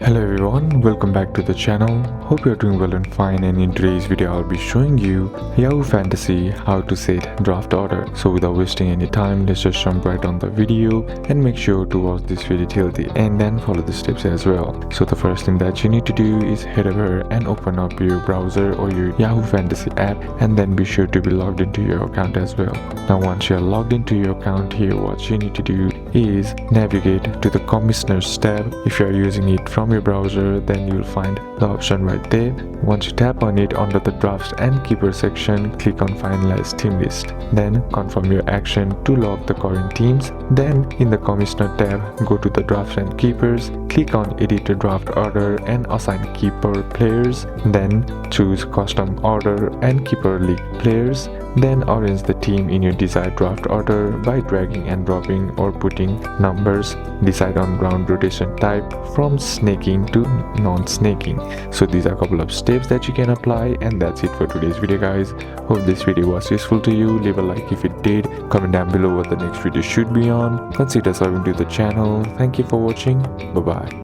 Hello everyone, welcome back to the channel. Hope you're doing well and fine, and in today's video I'll be showing you Yahoo Fantasy how to set draft order. So without wasting any time, let's just jump right on the video and make sure to watch this video till the end and follow the steps as well. So the first thing that you need to do is head over and open up your browser or your Yahoo Fantasy app, and then be sure to be logged into your account as well. Now once you're logged into your account, here what you need to do is navigate to the Commissioners tab. If you're using it from your browser, then you'll find the option right there. Once you tap on it, under the drafts and keeper section, click on finalize team list. Then confirm your action to log the current teams. Then in the commissioner tab, go to the drafts and keepers, click on edit a draft order and assign keeper players. Then choose custom order and keeper league players. Then arrange the team in your desired draft order by dragging and dropping or putting numbers. Decide on round rotation type from snaking to non-snaking. So these are a couple of steps that you can apply, and that's it for today's video guys. Hope this video was useful to you. Leave a like if it did. Comment down below what the next video should be on. Consider subscribing to the channel. Thank you for watching. Bye bye.